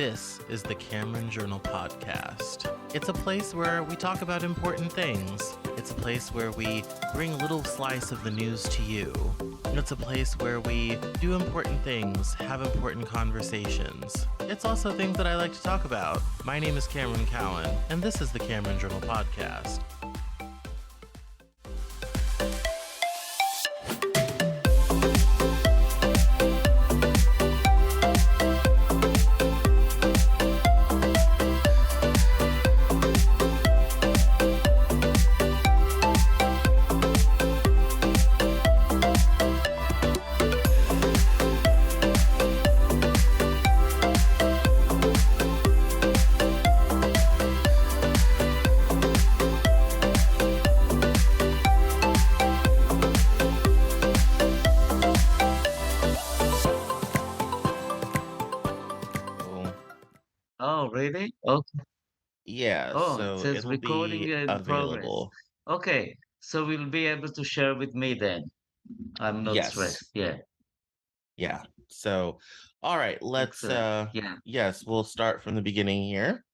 This is the Cameron Journal Podcast. It's a place where we talk about important things. It's a place where we bring a little slice of the news to you. It's a place where we do important things, have important conversations. It's also things that I like to talk about. My name is Cameron Cowan, and this is the Cameron Journal Podcast. Oh, really? Oh, Yeah, oh, it so says it'll recording be in progress. available. Okay, so we'll be able to share with me then. I'm not Yes. stressed. Yeah, Yeah. So, all right, excellent. Yeah. yes, we'll start from the beginning here.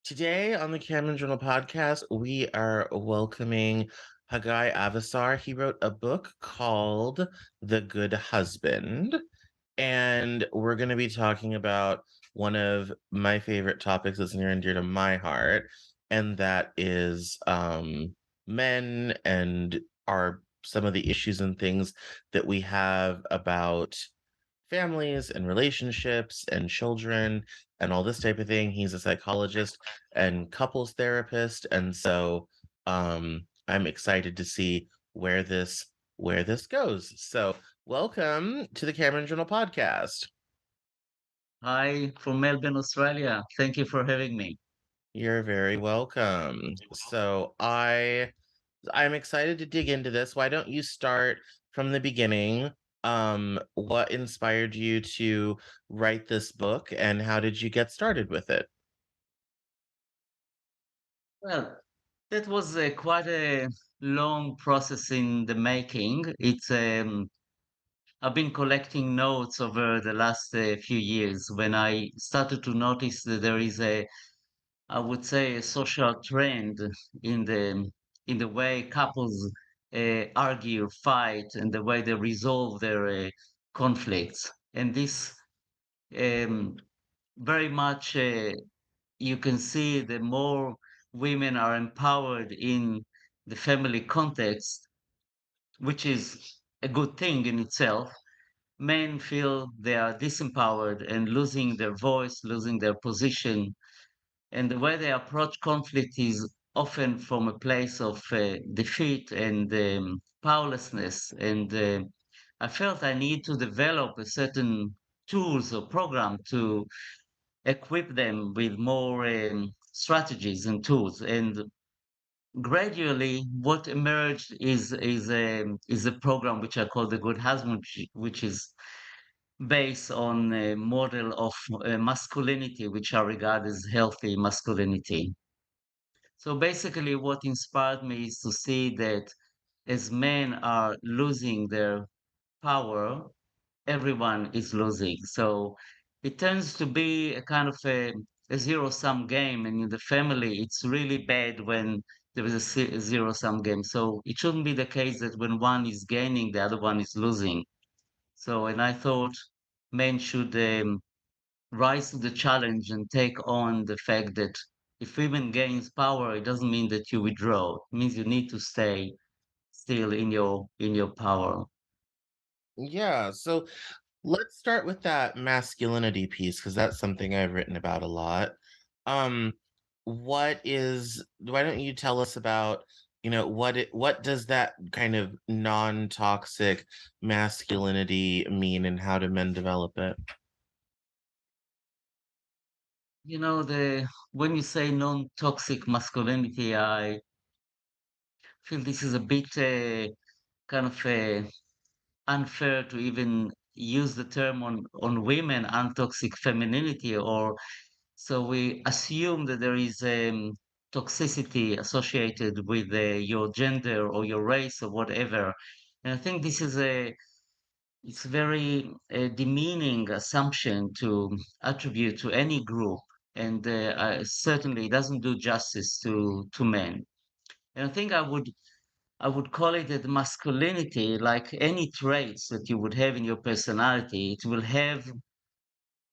Today on the Cameron Journal podcast, we are welcoming Hagai Avisar. He wrote a book called The Good Husband, and we're going to be talking about one of my favorite topics that's near and dear to my heart, and that is men and our some of the issues and things that we have about families and relationships and children and all this type of thing. He's a psychologist and couples therapist, and so I'm excited to see where this goes. So, welcome to the Cameron Journal podcast. Hi from Melbourne, Australia. Thank you for having me. You're very welcome. So, I'm excited to dig into this. Why don't you start from the beginning? What inspired you to write this book and how did you get started with it? Well, that was quite a long process in the making. I've been collecting notes over the last few years when I started to notice that there is I would say, a social trend in the way couples argue, fight, and the way they resolve their conflicts. And this um, very much you can see the more women are empowered in the family context, which is a good thing in itself. Men feel they are disempowered and losing their voice, losing their position, and the way they approach conflict is often from a place of defeat and powerlessness. And I felt I need to develop a certain tools or program to equip them with more strategies and tools. And gradually, what emerged is a program which I call the Good Husband, which is based on a model of masculinity, which I regard as healthy masculinity. So basically, what inspired me is to see that as men are losing their power, everyone is losing. So it tends to be a kind of a zero-sum game. And in the family, it's really bad when there is a zero-sum game. So it shouldn't be the case that when one is gaining, the other one is losing. So, and I thought men should rise to the challenge and take on the fact that if women gains power, it doesn't mean that you withdraw. It means you need to stay still in your power. Yeah, so let's start with that masculinity piece because that's something I've written about a lot. Um, why don't you tell us about, what does that kind of non-toxic masculinity mean and how do men develop it? You know, the when you say non-toxic masculinity, I feel this is a bit kind of unfair to even use the term on women, untoxic femininity, or so we assume that there is toxicity associated with your gender or your race or whatever. And I think this is it's very demeaning assumption to attribute to any group, and certainly doesn't do justice to men. And I think I would call it that masculinity, like any traits that you would have in your personality, it will have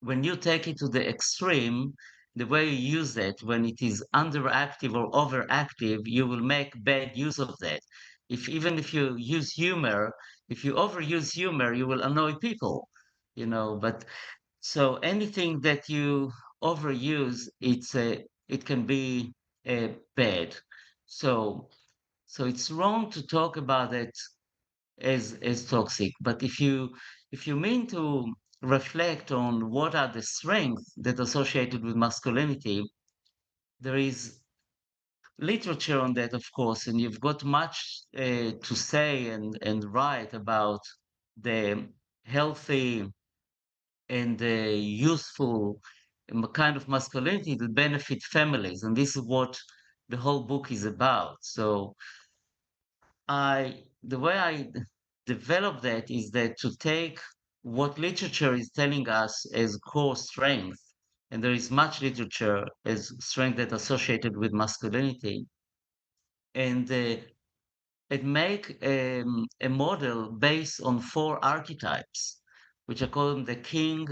when you take it to the extreme, the way you use it, when it is underactive or overactive, you will make bad use of that. If even if you use humor, if you overuse humor, you will annoy people, But so anything that you overuse, it can be bad. So so it's wrong to talk about it as toxic. But if you mean to reflect on what are the strengths that are associated with masculinity, there is literature on that, of course, and you've got much to say and write about the healthy and useful kind of masculinity that benefit families, and this is what the whole book is about. So the way I develop that is that to take what literature is telling us as core strength, and there is much literature as strength that associated with masculinity, and make a model based on four archetypes, which I call them the king,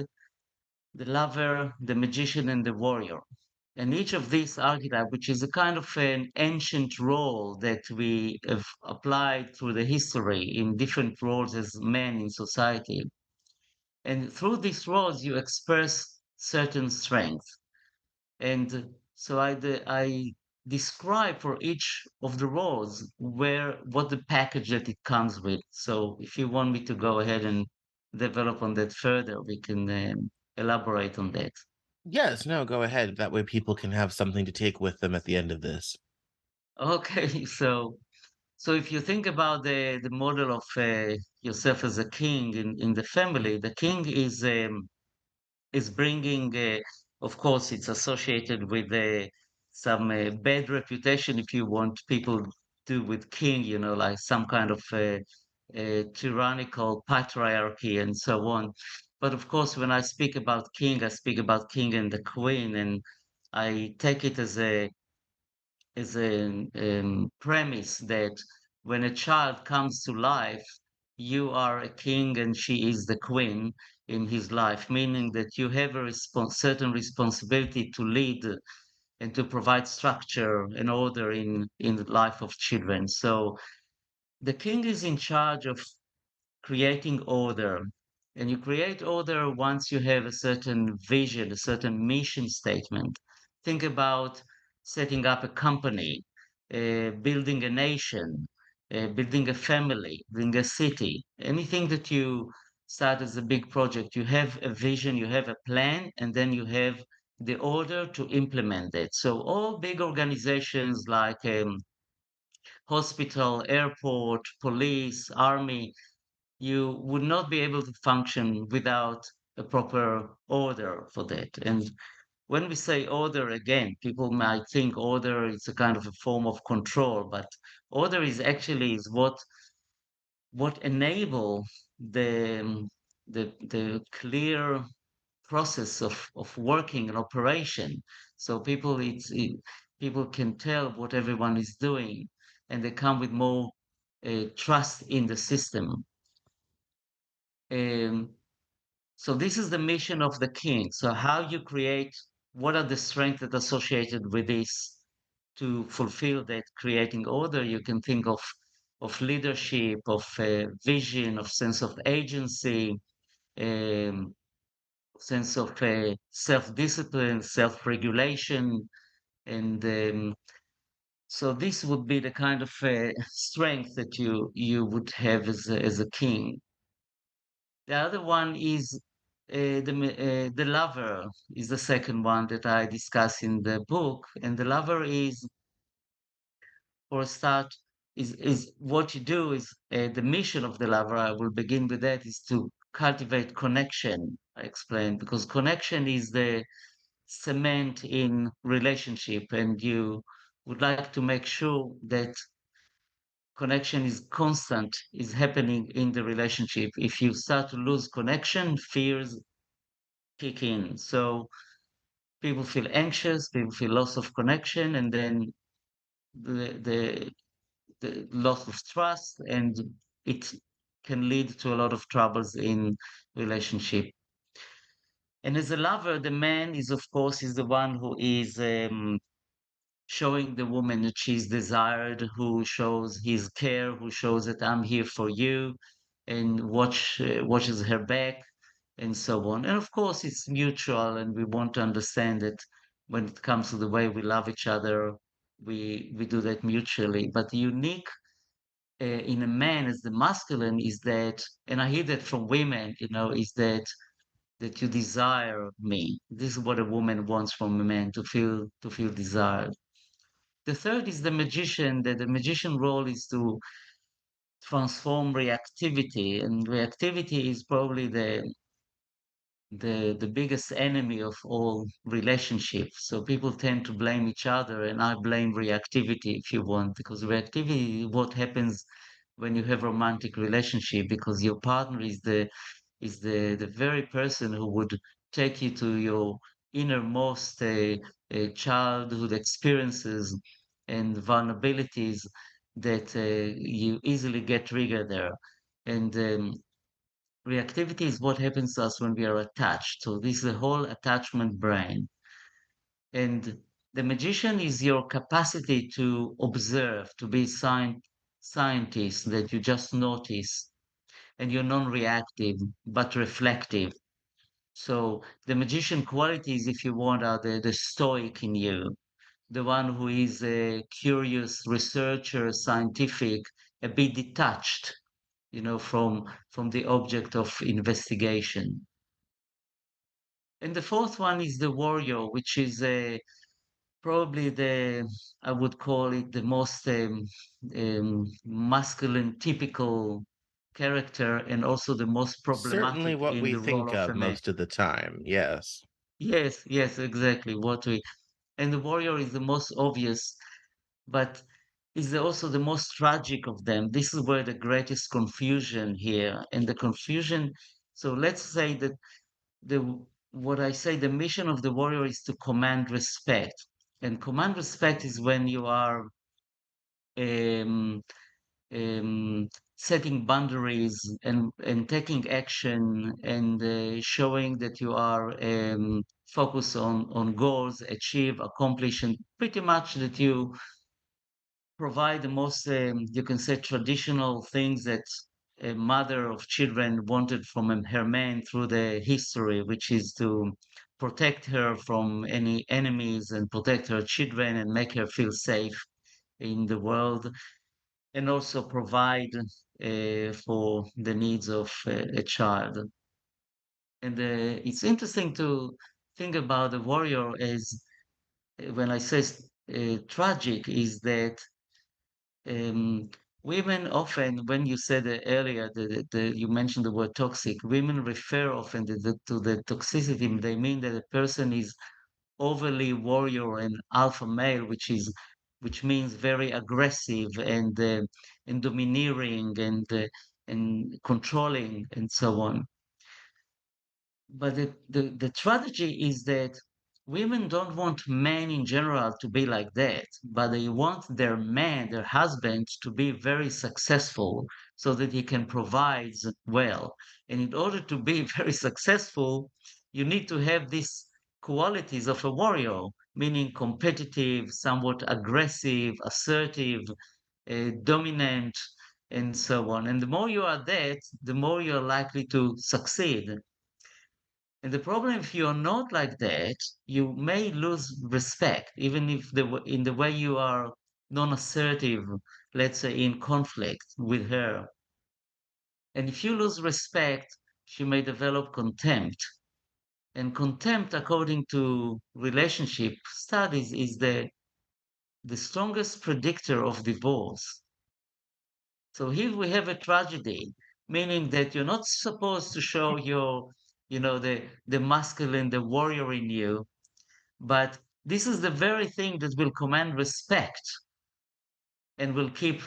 the lover, the magician, and the warrior. And each of these archetypes, which is a kind of an ancient role that we have applied through the history in different roles as men in society. And through these roles, you express certain strengths. And so I describe for each of the roles what the package that it comes with. So if you want me to go ahead and develop on that further, we can elaborate on that. Yes, no, go ahead. That way people can have something to take with them at the end of this. Okay, so if you think about the model of yourself as a king in the family, the king is bringing, of course, it's associated with some bad reputation, if you want people do with king, like some kind of tyrannical patriarchy and so on. But of course, when I speak about king, I speak about king and the queen, and I take it as a premise that when a child comes to life, you are a king and she is the queen in his life, meaning that you have a certain responsibility to lead and to provide structure and order in the life of children. So the king is in charge of creating order. And you create order once you have a certain vision, a certain mission statement. Think about setting up a company, building a nation, building a family, building a city. Anything that you start as a big project, you have a vision, you have a plan, and then you have the order to implement it. So all big organizations like hospital, airport, police, army, you would not be able to function without a proper order for that. And when we say order, again, people might think order is a kind of a form of control, but order is actually is what enable the clear process of working and operation. So people can tell what everyone is doing, and they come with more trust in the system. Um, So this is the mission of the king. So how you create, what are the strengths that are associated with this to fulfill that creating order? You can think of leadership, of vision, of sense of agency, um, sense of self-discipline, self-regulation, and so this would be the kind of strength that you would have as a king. The other one is the lover is the second one that I discuss in the book, and the lover is, for a start, is what you do is the mission of the lover. I will begin with that is to cultivate connection. I explained because connection is the cement in relationship, and you would like to make sure that connection is constant, is happening in the relationship. If you start to lose connection, fears kick in. So people feel anxious, people feel loss of connection, and then the the, the loss of trust, and it can lead to a lot of troubles in relationship. And as a lover, the man is, of course, is the one who is showing the woman that she's desired, who shows his care, who shows that I'm here for you, and watches her back, and so on. And of course, it's mutual, and we want to understand that when it comes to the way we love each other, we do that mutually. But the unique in a man as the masculine is that, and I hear that from women, is that you desire me. This is what a woman wants from a man, to feel desired. The third is the magician, that the magician role is to transform reactivity, and reactivity is probably the biggest enemy of all relationships. So people tend to blame each other, and I blame reactivity if you want, because reactivity is what happens when you have romantic relationship, because your partner is the very person who would take you to your innermost childhood experiences and vulnerabilities that you easily get triggered there. And reactivity is what happens to us when we are attached. So this is the whole attachment brain. And the magician is your capacity to observe, to be scientist that you just notice, and you're non-reactive but reflective. So the magician qualities, if you want, are the stoic in you, the one who is a curious researcher, scientific, a bit detached, from the object of investigation. And the fourth one is the warrior, which is probably I would call it the most masculine, typical character, and also the most Certainly problematic what in we the role think of of a man. most of the time. Yes. Yes, yes, exactly. And the warrior is the most obvious, but is also the most tragic of them. This is where the greatest confusion here, and the confusion. So let's say that the what I say, the mission of the warrior is to command respect, and command respect is when you are um, setting boundaries and taking action, and showing that you are focused on goals, achieve, accomplish, and pretty much that you provide the most, you can say, traditional things that a mother of children wanted from her man through the history, which is to protect her from any enemies and protect her children and make her feel safe in the world, and also provide for the needs of a child. And it's interesting to think about the warrior as, when I say tragic, is that um, women often, when you said earlier, you mentioned the word toxic, women refer often to the toxicity. They mean that a person is overly warrior and alpha male, which means very aggressive and domineering and controlling and so on. But the tragedy is that women don't want men in general to be like that, but they want their man, their husband, to be very successful so that he can provide well. And in order to be very successful, you need to have these qualities of a warrior, meaning competitive, somewhat aggressive, assertive, dominant, and so on. And the more you are that, the more you're likely to succeed. And the problem, if you're not like that, you may lose respect, even if in the way you are non-assertive, let's say in conflict with her. And if you lose respect, she may develop contempt. And contempt, according to relationship studies, is the strongest predictor of divorce. So here we have a tragedy, meaning that you're not supposed to show the masculine, the warrior in you. But this is the very thing that will command respect and will keep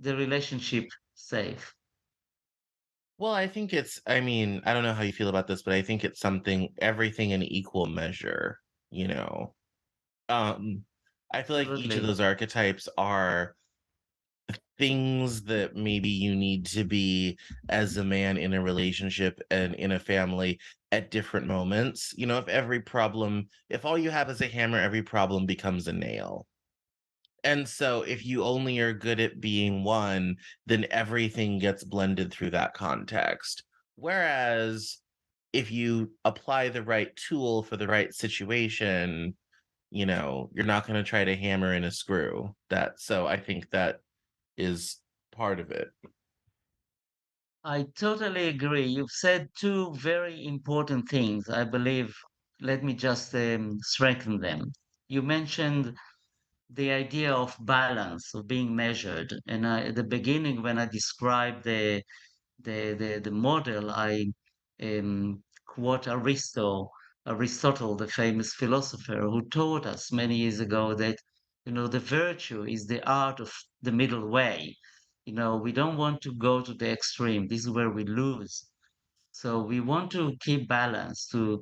the relationship safe. Well, I think I mean, I don't know how you feel about this, but I think it's something, everything in equal measure, you know. Um, I feel like each of Absolutely. those archetypes are things that maybe you need to be as a man in a relationship and in a family at different moments. You know, if all you have is a hammer, every problem becomes a nail. And so if you only are good at being one, then everything gets blended through that context. Whereas if you apply the right tool for the right situation, you're not going to try to hammer in a screw. So I think that is part of it. I totally agree. You've said two very important things, I believe. Let me just strengthen them. You mentioned the idea of balance, of being measured. And at the beginning, when I described the model, I quote Aristotle, the famous philosopher, who taught us many years ago that, the virtue is the art of the middle way. We don't want to go to the extreme. This is where we lose. So we want to keep balance to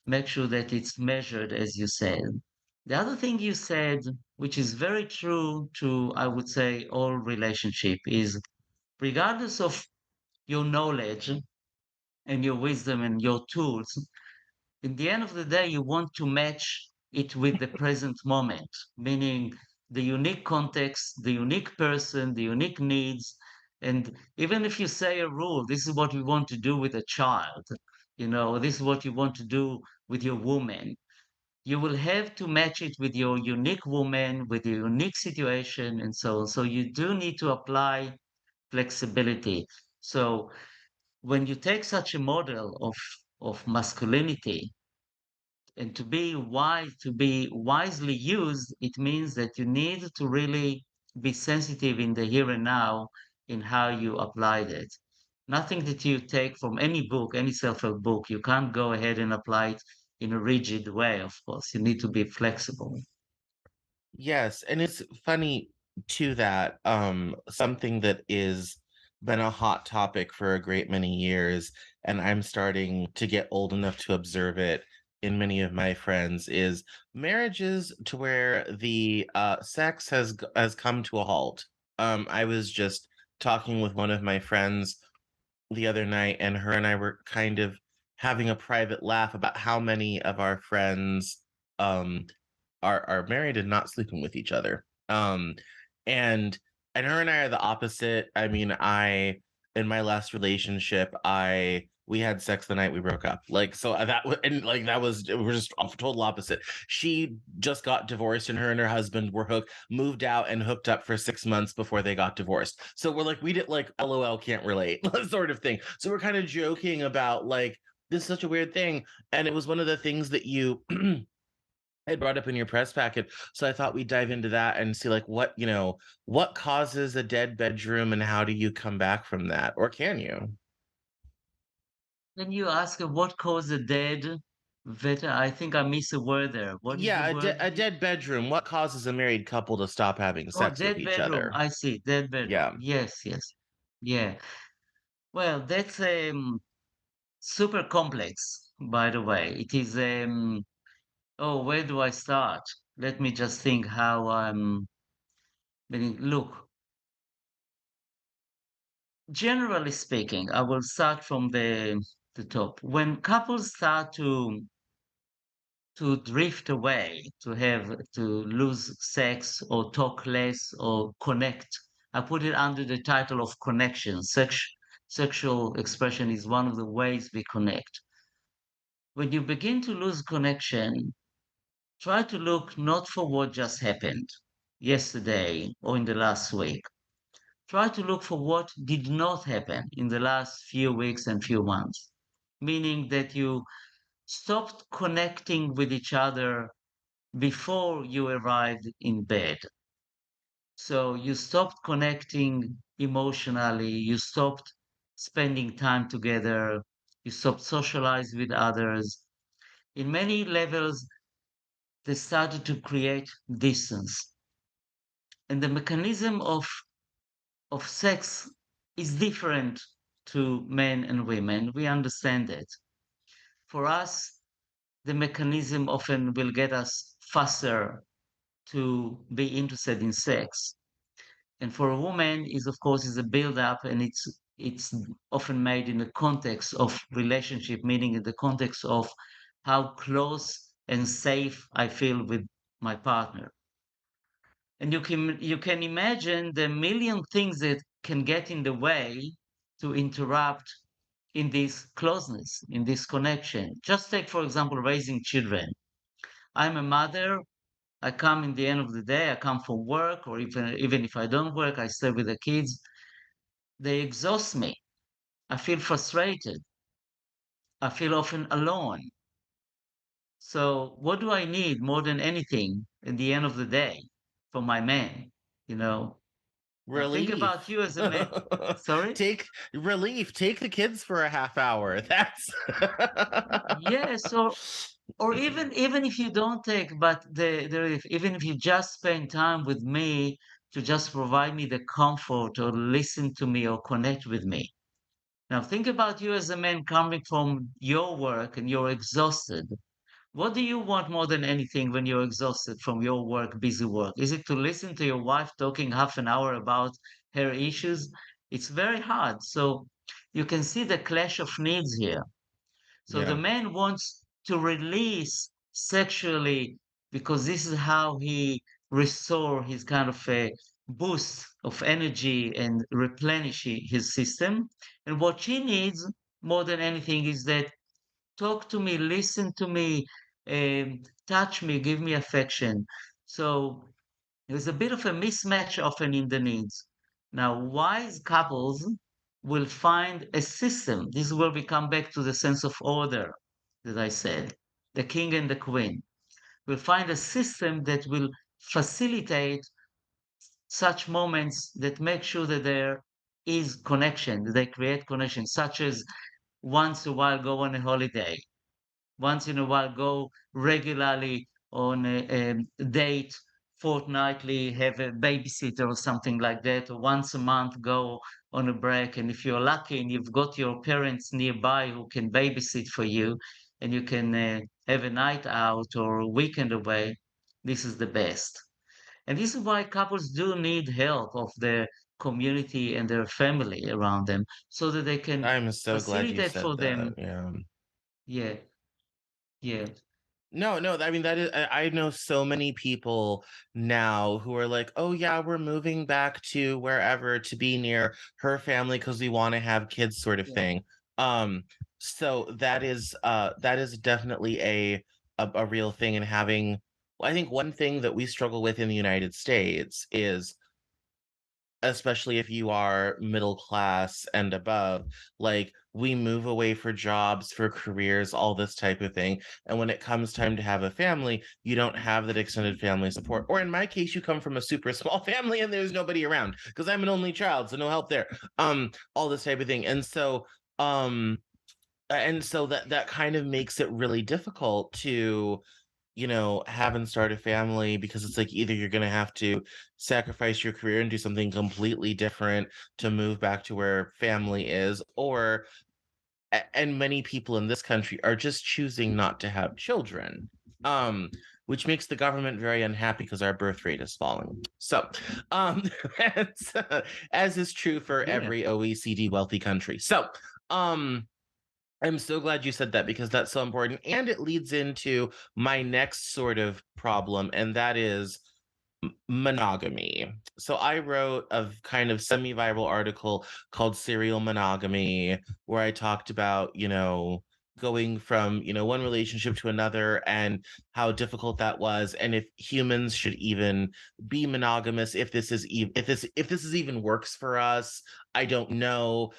make sure that it's measured, as you said. The other thing you said, which is very true to, I would say, all relationship, is regardless of your knowledge and your wisdom and your tools, in the end of the day, you want to match it with the present moment, meaning the unique context, the unique person, the unique needs. And even if you say a rule, this is what we want to do with a child, this is what you want to do with your woman, you will have to match it with your unique woman, with your unique situation, and so on. So you do need to apply flexibility. So when you take such a model of masculinity and to be wisely used, it means that you need to really be sensitive in the here and now in how you applied it. Nothing that you take from any book, any self-help book, you can't go ahead and apply it in a rigid way, of course. You need to be flexible. Yes, and it's funny too that something that is been a hot topic for a great many years, and I'm starting to get old enough to observe it in many of my friends, is marriages to where the sex has come to a halt. I was just talking with one of my friends the other night, and her and I were kind of having a private laugh about how many of our friends um are married and not sleeping with each other. And her and I are the opposite. I mean, I in my last relationship, I we had sex the night we broke up. Like so that and like that was we're just total opposite. She just got divorced, and her husband were moved out and hooked up for 6 months before they got divorced. So we're like, we did like LOL can't relate sort of thing. So we're kind of joking about like this is such a weird thing. And it was one of the things that you had brought up in your press packet. So I thought we'd dive into that and see like what causes a dead bedroom and how do you come back from that? Or can you? Then you ask what caused the dead veteran. I think I missed a word there. What is the Yeah, word? a dead bedroom. What causes a married couple to stop having Oh, sex with dead each bedroom. other? I see. Dead bedroom. Yeah. Yes, yes. Yeah. Well, that's super complex, by the way. It is oh, where do I start? Let me just think how meaning look, generally speaking, I will start from the top. When couples start to drift away, to lose sex or talk less or connect. I put it under the title of connection. Sexual expression is one of the ways we connect. When you begin to lose connection, try to look not for what just happened yesterday or in the last week. Try to look for what did not happen in the last few weeks and few months, meaning that you stopped connecting with each other before you arrived in bed. So you stopped connecting emotionally, you stopped spending time together, you stopped socializing with others. In many levels, they started to create distance. And the mechanism of of sex is different to men and women. We understand it. For us, the mechanism often will get us faster to be interested in sex. And for a woman is of course is a build up, and it's often made in the context of relationship, meaning in the context of how close and safe I feel with my partner. And you can imagine the million things that can get in the way to interrupt in this closeness, in this connection. Just take, for example, raising children. I'm a mother. I come in the end of the day, I come from work, or even if I don't work, I stay with the kids. They exhaust me. I feel frustrated. I feel often alone. So what do I need more than anything in the end of the day for my man? You know, now think about Relief. you as a man. Sorry? Take relief. Take the kids for a half hour. That's Yes, or even if you don't take, but even if you just spend time with me to just provide me the comfort or listen to me or connect with me. Now think about you as a man coming from your work and you're exhausted. What do you want more than anything when you're exhausted from your work, busy work? Is it to listen to your wife talking half an hour about her issues? It's very hard. So you can see the clash of needs here. So the yeah. man wants to release sexually because this is how he restore his kind of a boost of energy and replenish his system. And what she needs more than anything is that talk to me, listen to me, touch me, give me affection. So there's a bit of a mismatch often in the needs. Now, wise couples will find a system. This is where we come back to the sense of order that I said. The king and the queen will find a system that will facilitate such moments that make sure that there is connection, that they create connection, such as once a while go on a holiday, once in a while go regularly on a date, fortnightly have a babysitter or something like that, or once a month go on a break. And if you're lucky and you've got your parents nearby who can babysit for you, and you can have a night out or a weekend away, this is the best. And this is why couples do need help of their community and their family around them so that they can I'm so glad you facilitate said for that. them. Yeah. Yeah, yeah, No, no, I mean that is I know so many people now who are like, "Oh yeah, we're moving back to wherever to be near her family because we want to have kids," sort of yeah, thing. Um, so that is definitely a real thing. And having, I think one thing that we struggle with in the United States is, especially if you are middle class and above, like we move away for jobs, for careers, all this type of thing. And when it comes time to have a family, you don't have that extended family support. Or in my case, you come from a super small family and there's nobody around because I'm an only child, so no help there. All this type of thing. Um and so that kind of makes it really difficult to, have and start a family, because it's like either you're going to have to sacrifice your career and do something completely different to move back to where family is, or and many people in this country are just choosing not to have children. Um which makes the government very unhappy because our birth rate is falling. So, um that's, as is true for yeah. every OECD wealthy country. So, um I'm so glad you said that because that's so important. And it leads into my next sort of problem, and that is monogamy. So I wrote a kind of semi-viral article called Serial Monogamy, where I talked about, going from, one relationship to another and how difficult that was, and if humans should even be monogamous, if this is if this is even works for us. I don't know.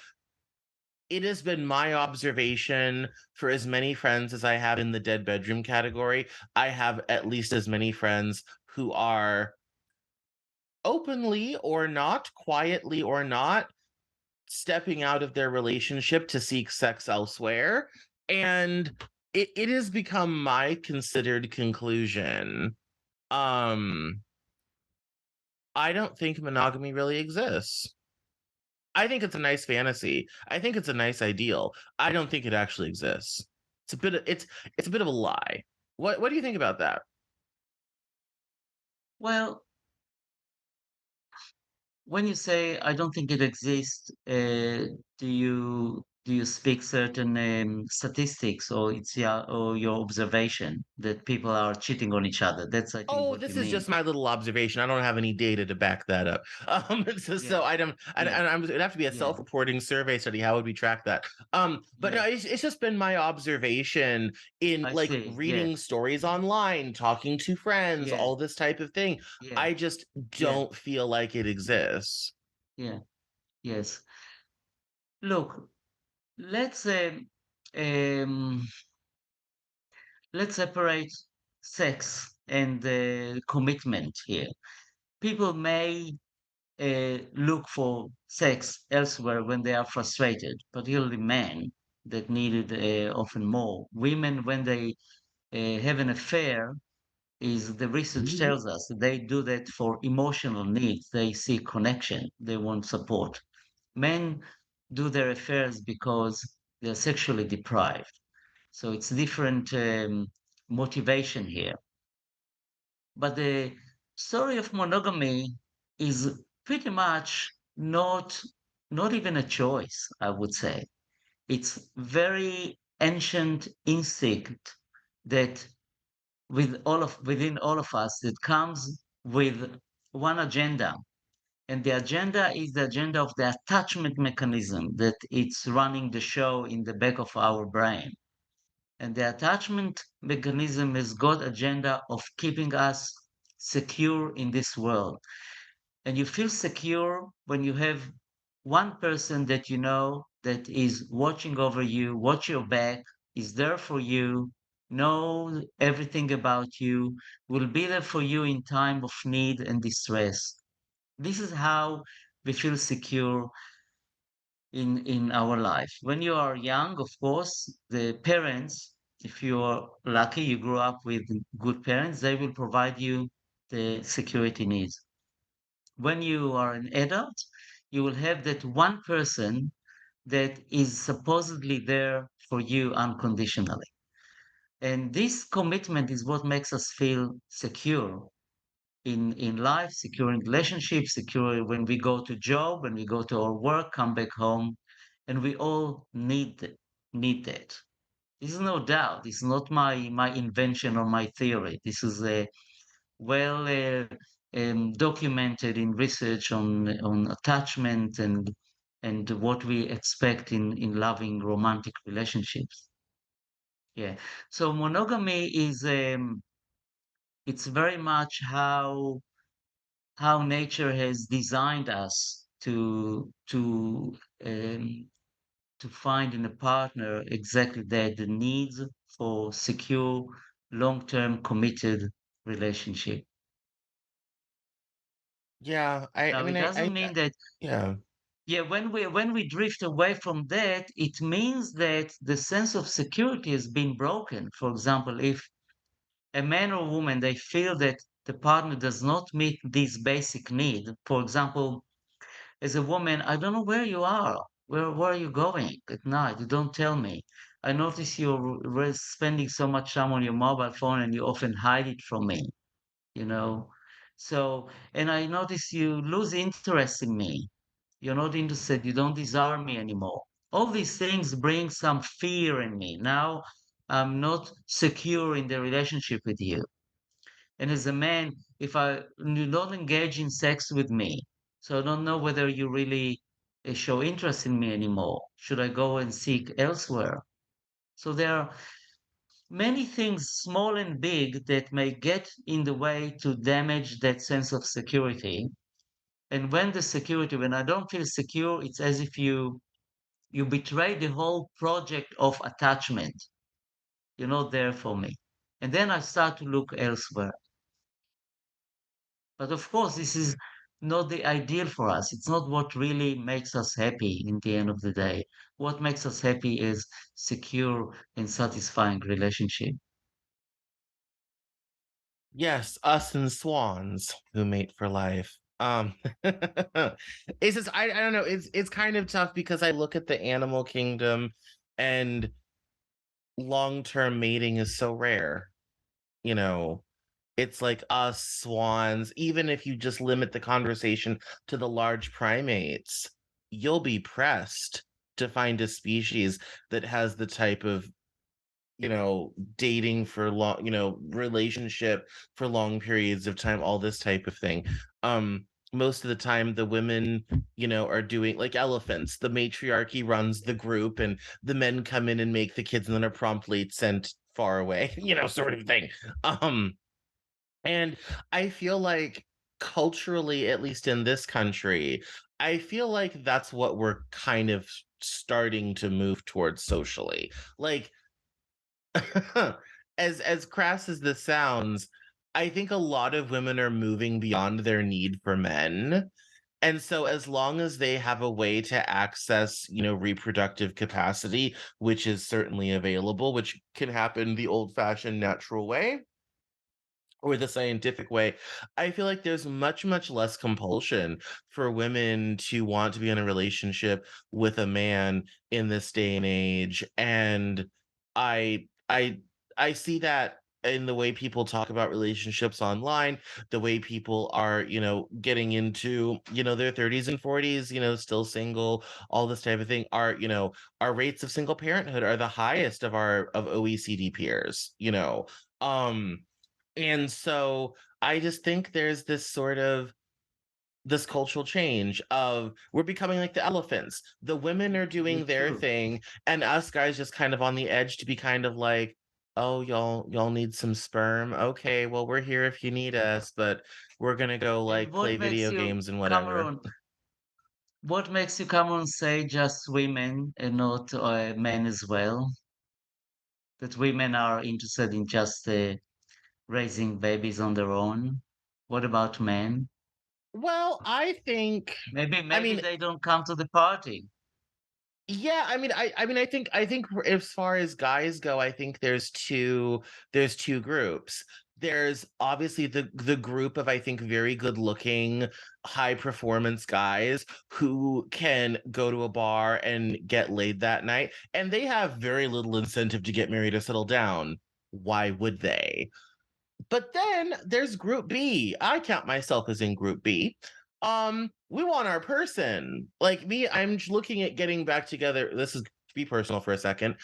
It has been my observation, for as many friends as I have in the dead bedroom category, I have at least as many friends who are openly or not, quietly or not, stepping out of their relationship to seek sex elsewhere. And it has become my considered conclusion. Um, I don't think monogamy really exists. I think it's a nice fantasy. I think it's a nice ideal. I don't think it actually exists. It's a bit of a lie. What do you think about that? Well, when you say I don't think it exists, do you speak certain statistics, or it's yeah, or your observation that people are cheating on each other? That's I think Oh, what you this is mean. just my little observation. I don't have any data to back that up. So Yeah, I don't, yeah, it'd have to be a yeah. self-reporting survey study. How would we track that? But no, Yeah, it's just been my observation in I like see. Yeah, reading stories online, talking to friends, yeah, all this type of thing. yeah, I just yeah, don't feel like it exists. yeah, yes. Look, let's um, let's separate sex and commitment here. People may look for sex elsewhere when they are frustrated, particularly men that need it often more. Women, when they have an affair, is the research tells us that they do that for emotional needs. They seek connection, they want support. Men do their affairs because they're sexually deprived. So it's different motivation here. But the story of monogamy is pretty much not even a choice, I would say. It's very ancient instinct that within all of us that comes with one agenda. And the agenda is the agenda of the attachment mechanism that it's running the show in the back of our brain. And the attachment mechanism has got agenda of keeping us secure in this world. And you feel secure when you have one person that you know that is watching over you, watch your back, is there for you, knows everything about you, will be there for you in time of need and distress. This is how we feel secure in our life. When you are young, of course, the parents, if you are lucky, you grew up with good parents, they will provide you the security needs. When you are an adult, you will have that one person that is supposedly there for you unconditionally. And this commitment is what makes us feel secure in life, secure in relationships, secure when we go to job, when we go to our work, come back home, and we all need that. This is no doubt. It's not my invention or my theory. This is a well documented in research on attachment and what we expect in loving romantic relationships. Yeah. So monogamy is it's very much how nature has designed us um, to find in a partner exactly that the needs for secure, long-term, committed relationship. Yeah, I Now, mean, it doesn't I mean that yeah. yeah, when we drift away from that, it means that the sense of security has been broken. For example, if a man or woman they feel that the partner does not meet this basic need, for example, as a woman, I don't know where you are. Where are you going at night? You don't tell me. I notice you're spending so much time on your mobile phone and you often hide it from me, you know. So, and I notice you lose interest in me. You're not interested. You don't desire me anymore. All these things bring some fear in me. Now I'm not secure in the relationship with you. And as a man, if you don't engage in sex with me, so I don't know whether you really show interest in me anymore. Should I go and seek elsewhere? So there are many things, small and big, that may get in the way to damage that sense of security. And when I don't feel secure, it's as if you betray the whole project of attachment. You're not there for me. And then I start to look elsewhere. But of course, this is not the ideal for us. It's not what really makes us happy in the end of the day. What makes us happy is secure and satisfying relationship. Yes, us and swans who mate for life. Um, it's just I don't know. It's kind of tough because I look at the animal kingdom, and long term mating is so rare. You know, it's like us swans. Even if you just limit the conversation to the large primates, you'll be pressed to find a species that has the type of, dating for long, relationship for long periods of time, all this type of thing. Most of the time the women, are doing like elephants. The matriarchy runs the group and the men come in and make the kids and then are promptly sent far away, sort of thing. Um, and I feel like culturally, at least in this country, I feel like that's what we're kind of starting to move towards socially. Like as crass as this sounds, I think a lot of women are moving beyond their need for men. And so as long as they have a way to access, reproductive capacity, which is certainly available, which can happen the old-fashioned natural way, or the scientific way, I feel like there's much, much less compulsion for women to want to be in a relationship with a man in this day and age. And I I I see that in the way people talk about relationships online, the way people are, getting into, their 30s and 40s, still single, all this type of thing. Our rates of single parenthood are the highest of OECD peers, Um and so I just think there's this cultural change of we're becoming like the elephants. The women are doing It's their true. thing, and us guys just kind of on the edge to be kind of like, oh, y'all need some sperm. Okay, well, we're here if you need us, but we're gonna go And like play video games and whatever. what makes you come on say just women and not men as well? That women are interested in just raising babies on their own? What about men? Well, I think I Maybe mean, they don't come to the party. yeah, I think as far as guys go, I think there's two groups. There's obviously the group of, I think, very good looking, high performance guys who can go to a bar and get laid that night, and they have very little incentive to get married or settle down. Why would they? But then there's group B. I count myself as in group B. We want our person. Like me, looking at getting back together. This is to be personal for a second.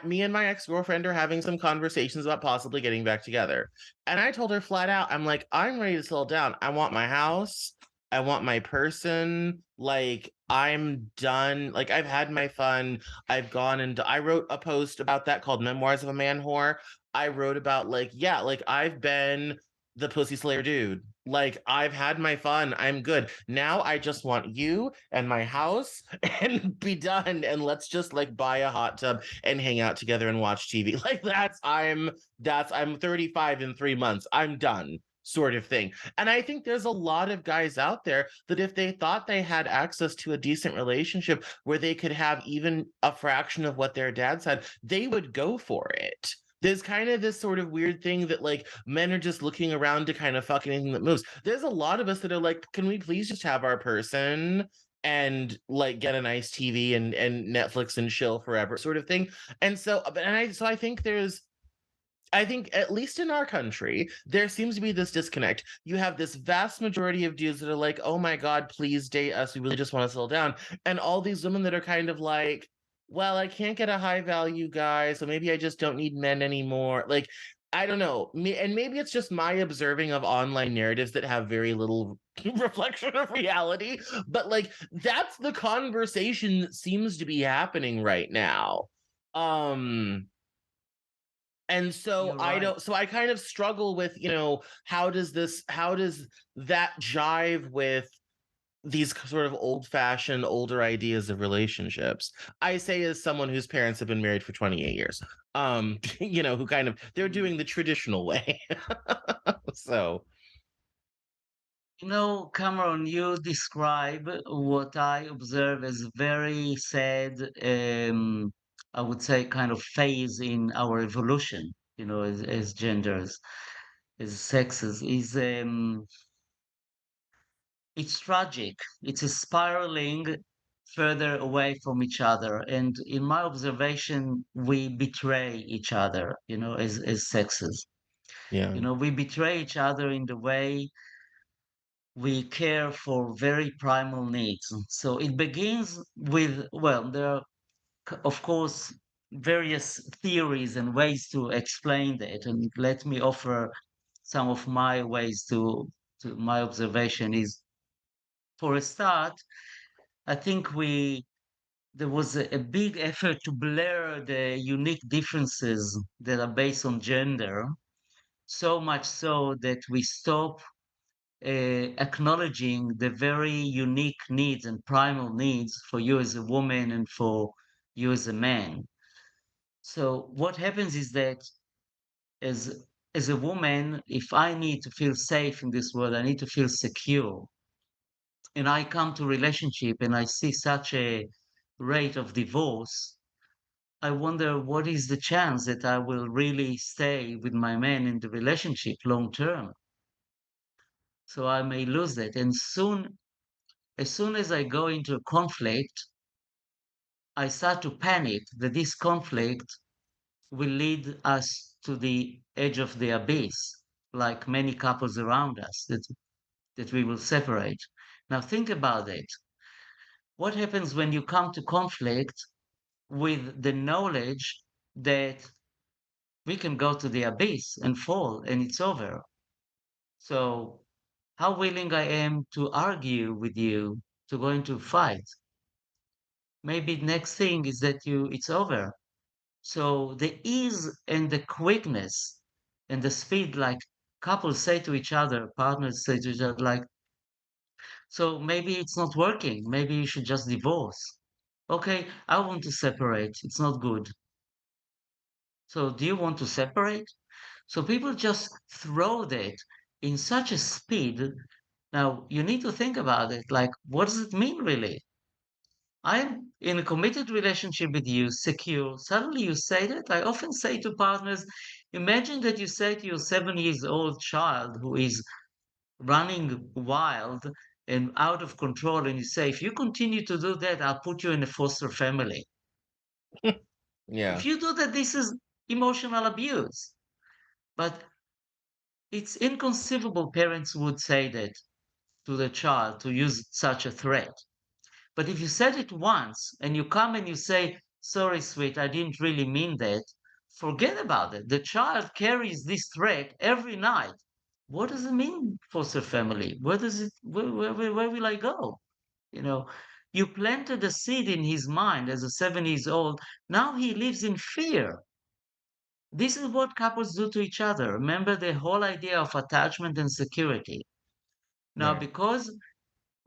Me and my ex-girlfriend are having some conversations about possibly getting back together. And I told her flat out, I'm like, I'm ready to settle down. I want my house. I want my person. Like, I'm done. Like, I've had my fun. I've gone and I wrote a post about that called Memoirs of a Man Whore. I wrote about like, yeah, like I've been the pussy slayer dude. Like I've had my fun. I'm good. Now I just want you and my house and be done. And let's just like buy a hot tub and hang out together and watch TV. Like I'm 35 in 3 months. I'm done. Sort of thing. And I think there's a lot of guys out there that if they thought they had access to a decent relationship where they could have even a fraction of what their dads had, they would go for it. There's kind of this sort of weird thing that like men are just looking around to kind of fuck anything that moves. There's a lot of us that are like, can we please just have our person and like get a nice TV and Netflix and chill forever sort of thing. And so I think I think at least in our country, there seems to be this disconnect. You have this vast majority of dudes that are like, "Oh my god, please date us. We really just want to settle down." And all these women that are kind of like, "Well, I can't get a high value guy, so maybe I just don't need men anymore." Like, I don't know. And maybe it's just my observing of online narratives that have very little reflection of reality, but like that's the conversation that seems to be happening right now. Um and so You're right. so I kind of struggle with, how does that jive with these sort of old-fashioned, older ideas of relationships? I say as someone whose parents have been married for 28 years, who kind of they're Mm. doing the traditional way. So Cameron, you describe what I observe as very sad, I would say, kind of phase in our evolution, as genders, as sexes, is it's tragic. It's a spiraling further away from each other. And in my observation, we betray each other, as sexes. Yeah. We betray each other in the way we care for very primal needs. So it begins with, well, there are, of course, various theories and ways to explain that. And let me offer some of my ways to my observation is, for a start, I think there was a big effort to blur the unique differences that are based on gender, so much so that we stop acknowledging the very unique needs and primal needs for you as a woman and for you as a man. So what happens is that as as a woman, if I need to feel safe in this world, I need to feel secure. And I come to relationship and I see such a rate of divorce, I wonder what is the chance that I will really stay with my man in the relationship long term. So I may lose that. And as soon as I go into a conflict, I start to panic that this conflict will lead us to the edge of the abyss, like many couples around us, that we will separate. Now think about it. What happens when you come to conflict with the knowledge that we can go to the abyss and fall and it's over? So how willing I am to argue with you, to go into fight? Maybe the next thing is that it's over. So the ease and the quickness and the speed, like couples say to each other, partners say to each other, like, so maybe it's not working. Maybe you should just divorce. Okay, I want to separate. It's not good. So do you want to separate? So people just throw that in such a speed. Now you need to think about it. Like, what does it mean really? I'm in a committed relationship with you, secure. Suddenly you say that. I often say to partners, imagine that you say to your 7 years old child who is running wild and out of control, and you say, if you continue to do that, I'll put you in a foster family. Yeah. If you do that, this is emotional abuse. But it's inconceivable parents would say that to the child to use such a threat. But if you said it once and you come and you say, sorry, sweet, I didn't really mean that, forget about it. The child carries this threat every night. What does it mean, foster family? Where will I go? You know, you planted a seed in his mind as a 7 years old. Now he lives in fear. This is what couples do to each other. Remember the whole idea of attachment and security. Now, Right. because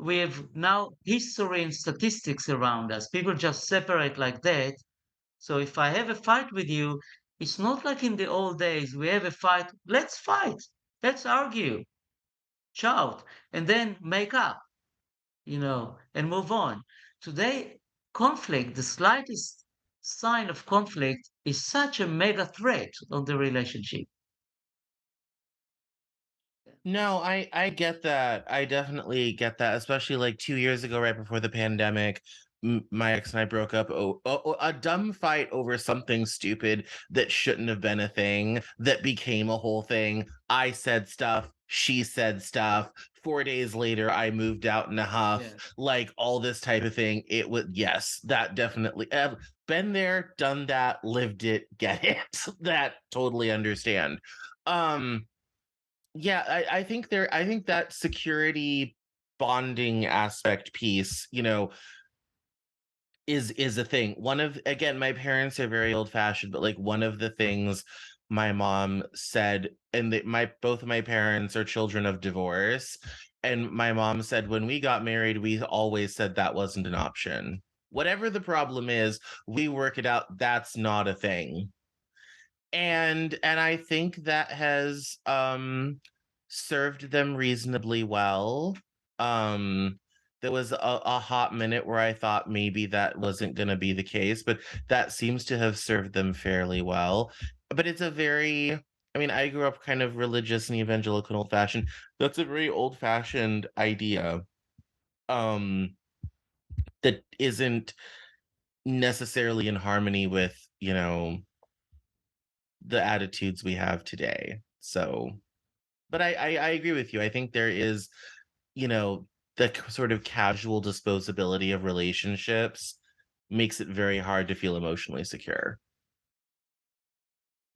we have now history and statistics around us. People just separate like that. So if I have a fight with you, it's not like in the old days. We have a fight. Let's fight. Let's argue, shout, and then make up, and move on. Today, conflict, the slightest sign of conflict is such a mega threat on the relationship. No, I get that. I definitely get that, especially like 2 years ago, right before the pandemic. My ex and I broke up. A dumb fight over something stupid that shouldn't have been a thing that became a whole thing. I said stuff. She said stuff. 4 days later, I moved out in a huff. Yeah. Like all this type of thing. It was, yes, that definitely. Been there, done that, lived it, get it. That totally understand. Um, yeah, I think that security bonding aspect piece, is a thing. One of, again, my parents are very old fashioned, but like one of the things my mom said, and that my both of my parents are children of divorce, and my mom said when we got married, we always said that wasn't an option. Whatever the problem is, we work it out. That's not a thing. And I think that has served them reasonably well. Um there was a hot minute where I thought maybe that wasn't going to be the case, but that seems to have served them fairly well. But it's a very, I mean, I grew up kind of religious and evangelical and old fashioned. That's a very old fashioned idea. um that isn't necessarily in harmony with, the attitudes we have today. So, but I agree with you. I think there is, you know, the sort of casual disposability of relationships makes it very hard to feel emotionally secure.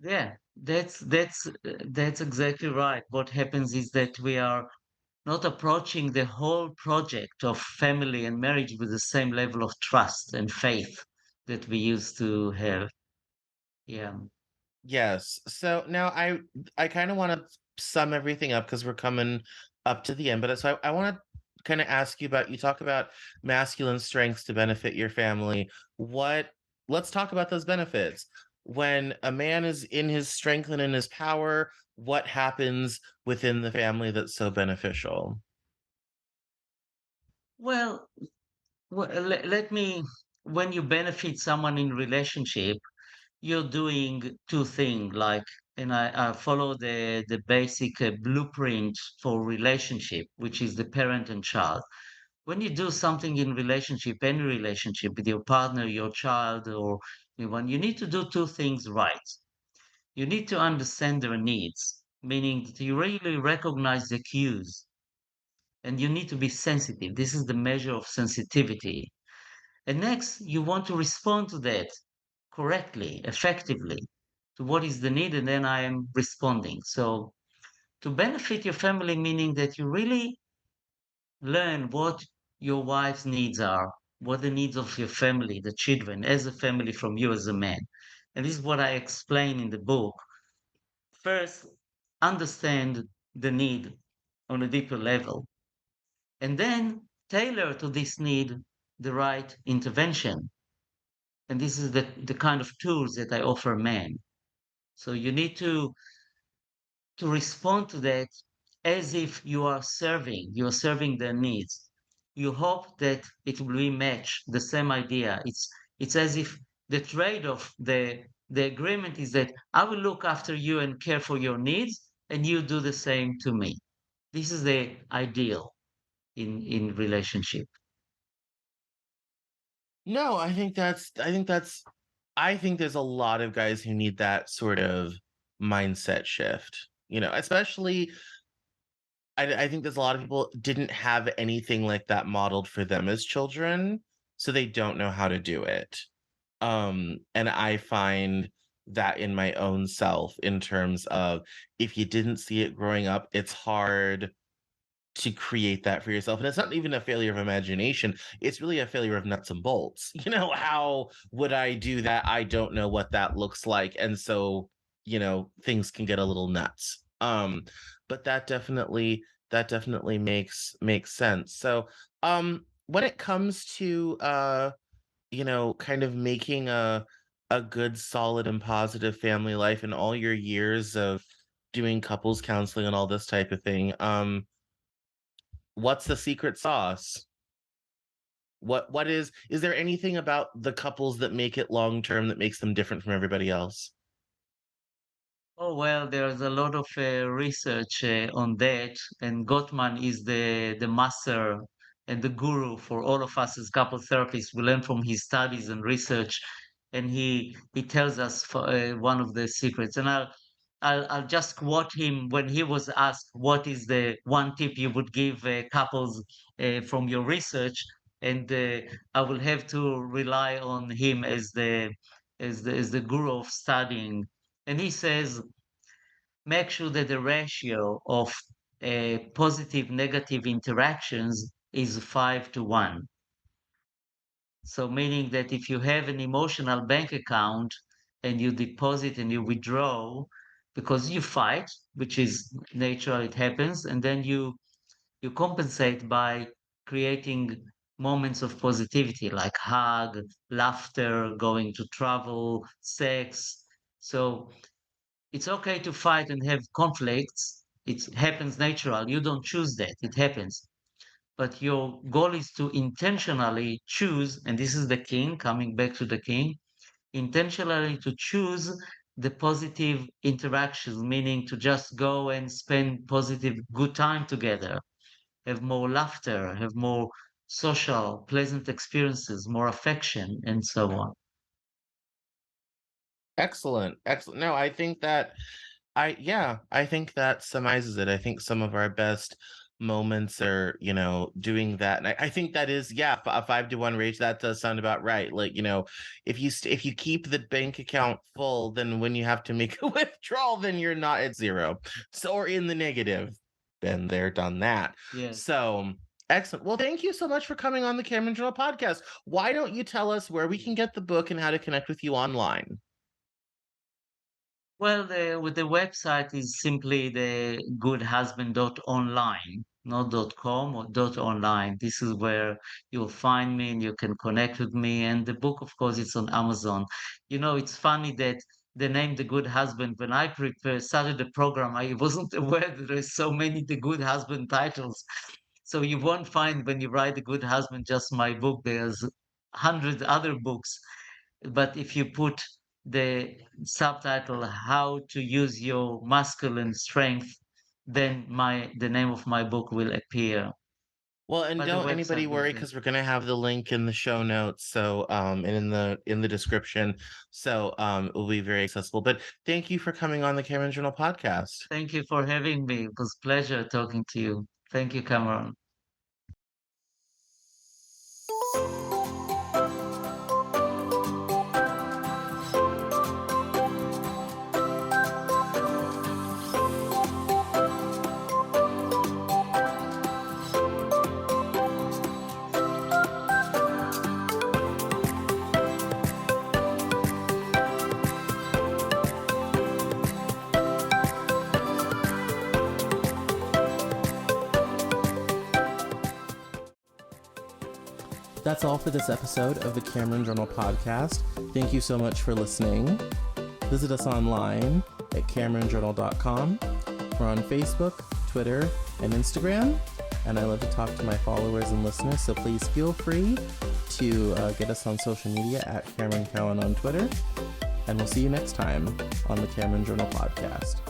Yeah, that's exactly right. What happens is that we are not approaching the whole project of family and marriage with the same level of trust and faith that we used to have. Yeah. Yes. So now I kind of want to sum everything up because we're coming up to the end. But so I want to kind of ask you about, you talk about masculine strengths to benefit your family. What Let's talk about those benefits. When a man is in his strength and in his power, what happens within the family that's so beneficial? Well, let me, when you benefit someone in relationship, you're doing two things, like, and I follow the basic blueprint for relationship, which is the parent and child. When you do something in relationship, any relationship with your partner, your child, or anyone, you need to do two things right. You need to understand their needs, meaning that you really recognize the cues, and you need to be sensitive. This is the measure of sensitivity. And next, you want to respond to that correctly, effectively, to what is the need, and then I am responding. So to benefit your family, meaning that you really learn what your wife's needs are, what the needs of your family, the children, as a family from you as a man. And this is what I explain in the book. First, understand the need on a deeper level, and then tailor to this need the right intervention. And this is the kind of tools that I offer men. So you need to respond to that as if you're serving their needs. You hope that it will be match the same idea. It's as if the trade-off, the agreement is that I will look after you and care for your needs, and you do the same to me. This is the ideal in relationship. No, I think there's a lot of guys who need that sort of mindset shift. Especially I think there's a lot of people didn't have anything like that modeled for them as children, so they don't know how to do it. And I find that in my own self in terms of if you didn't see it growing up, it's hard to create that for yourself. And it's not even a failure of imagination. It's really a failure of nuts and bolts. How would I do that? I don't know what that looks like. And so, things can get a little nuts. But that definitely makes sense. So, when it comes to kind of making a good, solid, and positive family life in all your years of doing couples counseling and all this type of thing, what's the secret sauce? Is there anything about the couples that make it long term that makes them different from everybody else? Oh, well, there's a lot of research on that, and Gottman is the master and the guru for all of us as couple therapists. We learn from his studies and research, and he tells us for, one of the secrets. And I'll just quote him when he was asked, "What is the one tip you would give couples from your research?" And I will have to rely on him as the guru of studying, and he says, make sure that the ratio of positive negative interactions is 5 to 1. So meaning that if you have an emotional bank account and you deposit and you withdraw because you fight, which is natural, it happens, and then you compensate by creating moments of positivity like hug, laughter, going to travel, sex. So it's okay to fight and have conflicts. It happens natural. You don't choose that. It happens. But your goal is to intentionally choose, and this is the king, coming back to the king, intentionally to choose the positive interactions, meaning to just go and spend positive, good time together, have more laughter, have more social, pleasant experiences, more affection, and so on. Excellent. Excellent. No, I think that I think that summarizes it. I think some of our best moments are, doing that. And I think that is, yeah, a 5-to-1 ratio. That does sound about right. Like, if you keep the bank account full, then when you have to make a withdrawal, then you're not at zero. So, or in the negative. Been there, done that. Yes. So excellent. Well, thank you so much for coming on the Cameron Journal podcast. Why don't you tell us where we can get the book and how to connect with you online? Well, with the website is simply the goodhusband.online, not .com or .online. This is where you'll find me and you can connect with me. And the book, of course, it's on Amazon. It's funny that the name The Good Husband, when I started the program, I wasn't aware that there's so many The Good Husband titles. So you won't find when you write The Good Husband just my book. There's hundreds other books. But if you put the subtitle "How to Use Your Masculine Strength," then the name of my book will appear. Well, and But the don't anybody website will worry be. because we're gonna have the link in the show notes, so and in the description, so it will be very accessible. But thank you for coming on the Cameron Journal podcast. Thank you for having me. It was a pleasure talking to you. Thank you, Cameron. That's all for this episode of the Cameron Journal podcast. Thank you so much for listening. Visit us online at CameronJournal.com. We're on Facebook, Twitter, and Instagram. And I love to talk to my followers and listeners, so please feel free to get us on social media at Cameron Cowan on Twitter. And we'll see you next time on the Cameron Journal podcast.